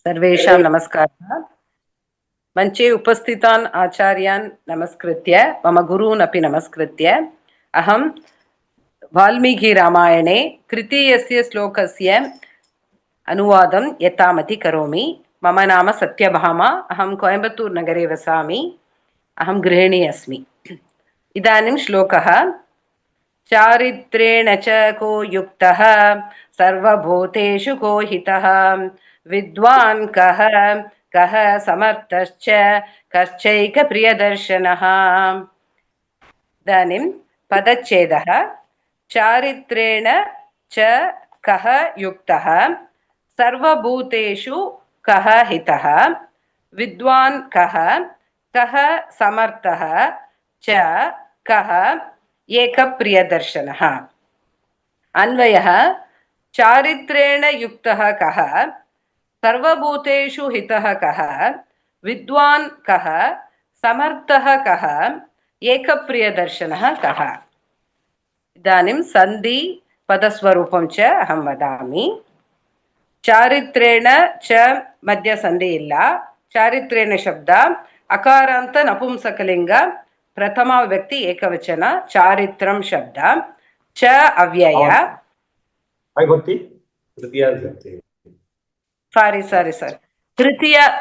सर्वेषां नमस्कारः। मञ्चे उपस्थितान् आचार्यान् नमस्कृत्य मम गुरून् अपि नमस्कृत्य अहं वाल्मीकिरामायणे तृतीयस्य श्लोकस्य अनुवादं यथामति करोमि। मम नाम सत्यभामा, अहं कोयम्बत्तूर् नगरे वसामि, अहं गृहिणी अस्मि। इदानीं श्लोकः। चारित्रेण च को युक्तः सर्वभूतेषु को हितः विद्वान् कः कः समर्थश्च कश्चैकप्रियदर्शनः। इदानीं पदच्छेदः। चारित्रेण च कः युक्तः सर्वभूतेषु कः हितः विद्वान् कः कः समर्थः च कः एकप्रियदर्शनः। अन्वयः। चारित्रेण युक्तः कः सर्वभूतेषु हितः कः विद्वान् कः समर्थः कः एकप्रियदर्शनः कः। इदानीं सन्धि पदस्वरूपं च अहं वदामि। चारित्रेण च मध्य सन्धि ಇಲ್ಲ. चारित्रेण शब्द अकारान्त नपुंसकलिंग प्रथमा व्यक्ति एकवचन चारित्रं शब्द च अव्यय ಸಾರಿ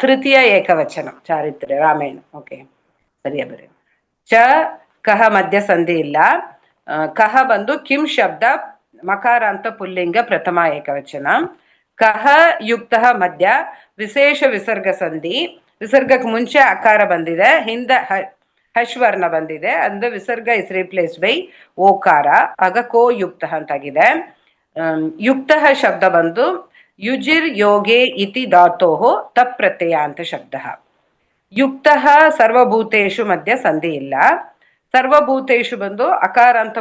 ತೃತೀಯ ಏಕವಚನ ಚಾರಿತ್ರ್ಯ ರಾಮೇಣ. ಓಕೆ, ಸರಿಯಾ ಬರೀ. ಚ ಕಹ ಮಧ್ಯ ಸಂಧಿ ಇಲ್ಲ. ಕಹ ಬಂದು ಕಿಂ ಶಬ್ದ ಮಕಾರಾಂತ ಪುಲ್ಲಿಂಗ ಪ್ರಥಮ ಏಕವಚನ. ಕಹ ಯುಕ್ತ ಮಧ್ಯ ವಿಶೇಷ ವಿಸರ್ಗ ಸಂಧಿ. ವಿಸರ್ಗಕ್ಕೆ ಮುಂಚೆ ಅಕಾರ ಬಂದಿದೆ, ಹಿಂದೆ ಹಶ್ವರ್ಣ ಬಂದಿದೆ, ಅಂದ್ರೆ ವಿಸರ್ಗ ಇಸ್ ರಿಪ್ಲೇಸ್ಡ್ ಬೈ ಓಕಾರ, ಆಗ ಕೋ ಯುಕ್ತ ಅಂತಾಗಿದೆ. ಯುಕ್ತ ಶಬ್ದ ಬಂದು ಯುಜಿರ್ ಯೋಗೆ ಇತಿ ಧಾತೋಃ ತಪ್ ಪ್ರತ್ಯಯ ಅಂತ ಶಬ್ದ. ಯುಕ್ತ ಸರ್ವಭೂತೇಷು ಮಧ್ಯ ಸಂಧಿ ಇಲ್ಲ. ಸರ್ವಭೂತೇಷು ಬಂದು ಅಕಾರಾಂತ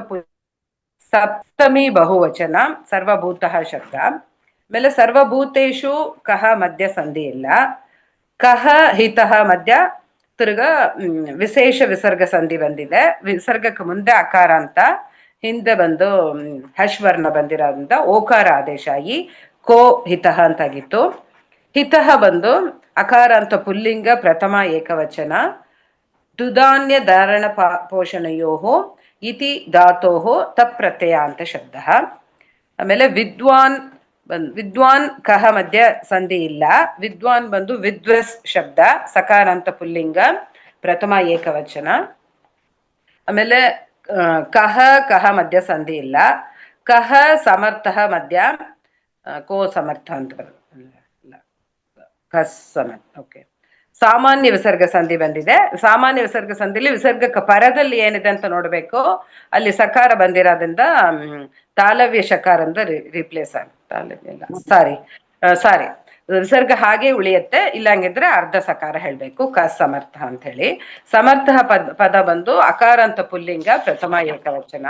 ಸಪ್ತಮಿ ಬಹುವಚನ ಸರ್ವಭೂತ ಶಬ್ದ. ಆಮೇಲೆ ಸರ್ವಭೂತೇಷು ಕಹ ಮಧ್ಯ ಸಂಧಿ ಇಲ್ಲ. ಕಹ ಹಿತಃ ಮಧ್ಯ ತಿರ್ಗ ವಿಶೇಷ ವಿಸರ್ಗ ಸಂಧಿ ಬಂದಿದೆ. ವಿಸರ್ಗಕ್ಕೆ ಮುಂದೆ ಅಕಾರಾಂತ, ಹಿಂದೆ ಬಂದು ಹಶ್ವರ್ಣ ಬಂದಿರೋದ್ರಿಂದ ಓಕಾರ ಆದೇಶ ಆಗಿ ಕೋ ಹಿತಃ ಅಂತಾಗಿತ್ತು. ಹಿತಃ ಬಂದು ಅಕಾರಾಂತ ಪುಲ್ಲಿಂಗ ಪ್ರಥಮ ಏಕವಚನ. ದುಧಾನ್ಯ ಧಾರಣ ಪೋಷಣಯೋಃ ಇತಿ ಧಾತೋಃ ತಪ್ ಪ್ರತ್ಯಯ ಅಂತ ಶಬ್ದ. ಆಮೇಲೆ ವಿದ್ವಾನ್ ಕಹ ಮಧ್ಯ ಸಂಧಿ ಇಲ್ಲ. ವಿದ್ವಾನ್ ಬಂದು ವಿದ್ವಸ್ ಶಬ್ದ ಸಕಾರಾಂತ ಪುಲ್ಲಿಂಗ ಪ್ರಥಮ ಏಕವಚನ. ಆಮೇಲೆ ಕಹ ಮಧ್ಯ ಸಂಧಿ ಇಲ್ಲ. ಕಹ ಸಮರ್ಥ ಮಧ್ಯ ಕೋ ಸಮರ್ಥ ಅಂತ ಓಕೆ. ಸಾಮಾನ್ಯ ವಿಸರ್ಗ ಸಂಧಿ ಬಂದಿದೆ. ಸಾಮಾನ್ಯ ವಿಸರ್ಗ ಸಂಧಿಲಿ ವಿಸರ್ಗಕ್ಕೆ ಪರದಲ್ಲಿ ಏನಿದೆ ಅಂತ ನೋಡ್ಬೇಕು. ಅಲ್ಲಿ ಸಕಾರ ಬಂದಿರೋದ್ರಿಂದ ತಾಲವ್ಯ ಶಕಾರಂದ ರಿಪ್ಲೇಸ್ ಸಾರಿ ವಿಸರ್ಗ ಹಾಗೆ ಉಳಿಯುತ್ತೆ. ಇಲ್ಲಂಗಿದ್ರೆ ಅರ್ಧ ಸಕಾರ ಹೇಳ್ಬೇಕು, ಕ ಸಮರ್ಥ ಅಂತ ಹೇಳಿ. ಸಮರ್ಥ ಪದ ಬಂದು ಅಕಾರಾಂತ ಪುಲ್ಲಿಂಗ ಪ್ರಥಮ ಏಕವಚನ.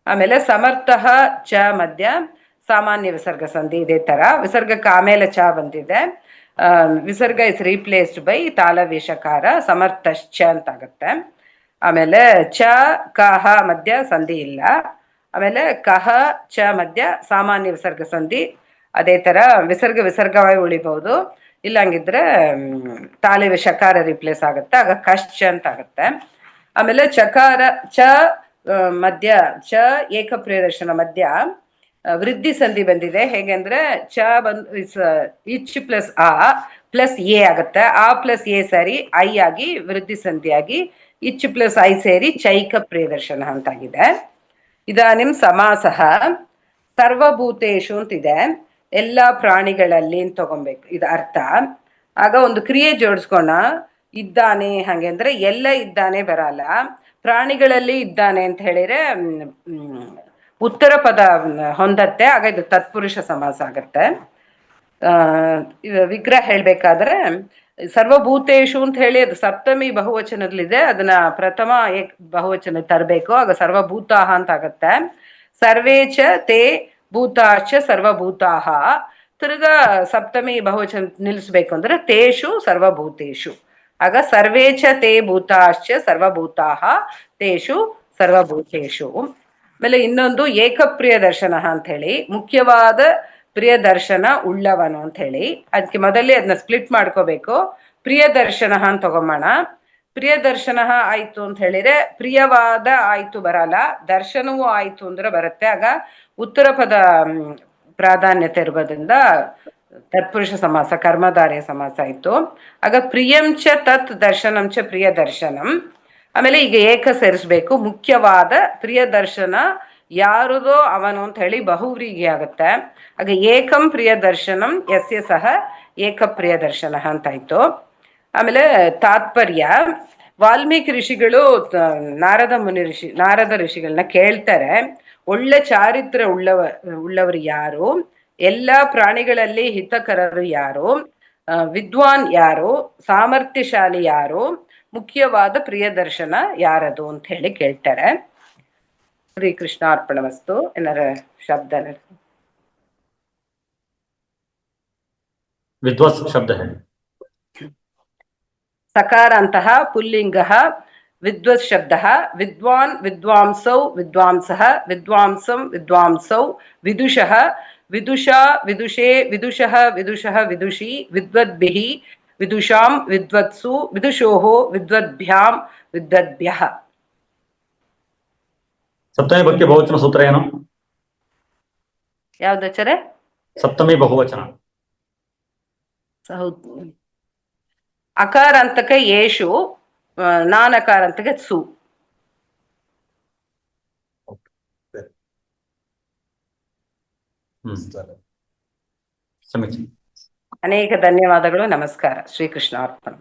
ಆಮೇಲೆ ಸಮರ್ಥ ಚ ಮಧ್ಯ ಸಾಮಾನ್ಯ ವಿಸರ್ಗ ಸಂಧಿ. ಇದೇ ತರ ವಿಸರ್ಗಕ್ಕೆ ಆಮೇಲೆ ಚ ಬಂದಿದೆ. ವಿಸರ್ಗ ಇಸ್ ರೀಪ್ಲೇಸ್ಡ್ ಬೈ ತಾಲವ್ಯ ಶಕಾರ ಸಮರ್ಥಶ್ಚ ಅಂತ ಆಗುತ್ತೆ. ಆಮೇಲೆ ಚ ಕಹ ಮಧ್ಯ ಸಂಧಿ ಇಲ್ಲ. ಆಮೇಲೆ ಕಹ ಚ ಮಧ್ಯ ಸಾಮಾನ್ಯ ವಿಸರ್ಗ ಸಂಧಿ. ಅದೇ ತರ ವಿಸರ್ಗವಾಗಿ ಉಳಿಬಹುದು. ಇಲ್ಲಂಗಿದ್ರೆ ತಾಲವ್ಯ ಶಕಾರ ರಿಪ್ಲೇಸ್ ಆಗುತ್ತೆ, ಆಗ ಕಶ್ಚ ಅಂತ ಆಗುತ್ತೆ. ಆಮೇಲೆ ಚಕಾರ ಚ ಮಧ್ಯ ಚ ಏಕಪ್ರಿಯದರ್ಶನ ಮಧ್ಯ ವೃದ್ಧಿ ಸಂಧಿ ಬಂದಿದೆ. ಹೇಗೆಂದ್ರೆ ಚ ಬಂದು ಇಚ್ ಪ್ಲಸ್ ಆ ಪ್ಲಸ್ ಎ ಆಗುತ್ತೆ. ಆ ಪ್ಲಸ್ ಎ ಸೇರಿ ಐ ಆಗಿ ವೃದ್ಧಿ ಸಂಧಿಯಾಗಿ ಇಚ್ ಪ್ಲಸ್ ಐ ಸೇರಿ ಚೈಕ ಪ್ರಿಯದರ್ಶನ ಅಂತಾಗಿದೆ. ಇದಾನಿಂ ಸಮಾಸಃ. ಸರ್ವಭೂತೇಶು ಅಂತಿದೆ, ಎಲ್ಲಾ ಪ್ರಾಣಿಗಳಲ್ಲಿ ಅಂತ ತಗೊಬೇಕು ಇದು ಅರ್ಥ. ಆಗ ಒಂದು ಕ್ರಿಯೆ ಜೋಡಿಸ್ಕೋಣ. ಇದ್ದಾನೆ ಹಾಗೆ ಅಂದ್ರೆ ಎಲ್ಲ ಇದ್ದಾನೆ ಬರಲ್ಲ. ಪ್ರಾಣಿಗಳಲ್ಲಿ ಇದ್ದಾನೆ ಅಂತ ಹೇಳಿದ್ರೆ ಉತ್ತರ ಪದ ಹೊಂದತ್ತೆ, ಆಗ ಇದು ತತ್ಪುರುಷ ಸಮಾಸ ಆಗತ್ತೆ. ವಿಗ್ರಹ ಹೇಳ್ಬೇಕಾದ್ರೆ ಸರ್ವಭೂತೇಶು ಅಂತ ಹೇಳಿ ಅದು ಸಪ್ತಮಿ ಬಹುವಚನದಲ್ಲಿದೆ, ಅದನ್ನ ಪ್ರಥಮ ಬಹುವಚನ ತರಬೇಕು, ಆಗ ಸರ್ವಭೂತಾಹ ಅಂತ ಆಗತ್ತೆ. ಸರ್ವೇಚ ತೇ ಭೂತಾಶ್ಚ ಸರ್ವಭೂತಾಹ. ತಿರ್ಗ ಸಪ್ತಮಿ ಬಹುವಚನ ನಿಲ್ಲಿಸ್ಬೇಕು ಅಂದ್ರೆ ತೇಷು ಸರ್ವಭೂತೇಶು, ಆಗ ಸರ್ವೇಚ ತೇ ಭೂತಾಶ್ಚ ಸರ್ವಭೂತಾಹ ತೇಷು ಸರ್ವಭೂತೇಷು. ಆಮೇಲೆ ಇನ್ನೊಂದು ಏಕಪ್ರಿಯ ದರ್ಶನ ಅಂತ ಹೇಳಿ, ಮುಖ್ಯವಾದ ಪ್ರಿಯ ದರ್ಶನ ಉಳ್ಳವನು ಅಂತ ಹೇಳಿ. ಅದಕ್ಕೆ ಮೊದಲೇ ಅದನ್ನ ಸ್ಪ್ಲಿಟ್ ಮಾಡ್ಕೋಬೇಕು. ಪ್ರಿಯ ದರ್ಶನ ಅಂತ ತಗೊಂಬೋಣ. ಪ್ರಿಯ ದರ್ಶನ ಆಯ್ತು ಅಂತ ಹೇಳಿದ್ರೆ ಪ್ರಿಯವಾದ ಆಯ್ತು ಬರಲ್ಲ, ದರ್ಶನವೂ ಆಯ್ತು ಅಂದ್ರೆ ಬರುತ್ತೆ. ಆಗ ಉತ್ತರ ಪದ ಪ್ರಾಧಾನ್ಯತೆ ಇರೋದ್ರಿಂದ ತತ್ಪುರುಷ ಸಮಾಸ, ಕರ್ಮಧಾರಯ ಸಮಾಸ ಆಯ್ತು. ಆಗ ಪ್ರಿಯಂಚ ತತ್ ದರ್ಶನಂಚ ಪ್ರಿಯ ದರ್ಶನಂ. ಆಮೇಲೆ ಈಗ ಏಕ ಸೇರಿಸ್ಬೇಕು. ಮುಖ್ಯವಾದ ಪ್ರಿಯ ದರ್ಶನ ಯಾರದೋ ಅವನು ಅಂತ ಹೇಳಿ ಬಹುವ್ರೀಗಿ ಆಗುತ್ತೆ. ಆಗ ಏಕಂ ಪ್ರಿಯ ದರ್ಶನಂ ಯಸ್ಯ ಸಹ ಏಕ ಪ್ರಿಯ ದರ್ಶನ ಅಂತಾಯ್ತು. ಆಮೇಲೆ ತಾತ್ಪರ್ಯ, ವಾಲ್ಮೀಕಿ ಋಷಿಗಳು ನಾರದ ಋಷಿಗಳನ್ನ ಕೇಳ್ತಾರೆ, ಒಳ್ಳೆ ಚಾರಿತ್ರ್ಯ ಉಳ್ಳವರು ಯಾರು, ಎಲ್ಲಾ ಪ್ರಾಣಿಗಳಲ್ಲಿ ಹಿತಕರರು ಯಾರು, ವಿದ್ವಾನ್ ಯಾರು, ಸಾಮರ್ಥ್ಯಶಾಲಿ ಯಾರು, ಮುಖ್ಯವಾದ ಪ್ರಿಯ ದರ್ಶನ ಯಾರದು ಅಂತ ಹೇಳಿ ಕೇಳ್ತಾರೆ. ಶ್ರೀ ಕೃಷ್ಣಾರ್ಪಣಮಸ್ತು. ಏನಾರ ಶಬ್ದ ವಿದ್ವತ್ ಶಬ್ದ ಹೇಳಿ. ಸಕಾರಾಂತಹ ಪುಲ್ಲಿಂಗ ವಿದ್ವತ್ ಶಬ್ದ ವಿದ್ವಾನ್ ವಿದ್ವಾಂಸೌ ವಿದ್ವಾಂಸಃ ವಿದ್ವಾಂಸಂ ವಿದ್ವಾಂಸೌ ವಿದುಷಃ ವಿದುಷಾ ವಿದುಷೇ ವಿದುಷಃ ವಿದುಷಃ ವಿದುಷಿ ವಿದ್ವದ್ಭಿಃ ವಿದುಷಾಂ ವಿದ್ವತ್ಸು ವಿದುಷೋಃ ವಿದ್ವದ್ಭ್ಯಾಂ ವಿದ್ವದ್ಭ್ಯಃ. ಸಪ್ತಮಿ ಬಗ್ಗೆ ಬಹುವಚನ ಸೂತ್ರ ಏನು? ಯಾವ್ದಾಚಾರೆ? ಸಪ್ತಮಿ ಬಹುವಚನ. ಅಕಾರಾಂತಕ ಯೇಷು, ನಾನಕಾರಾಂತಕ ಸು. ಸಮೀಚೀನ. ಅನೇಕ ಧನ್ಯವಾದಗಳು. ನಮಸ್ಕಾರ. ಶ್ರೀಕೃಷ್ಣ ಅರ್ಪಣ.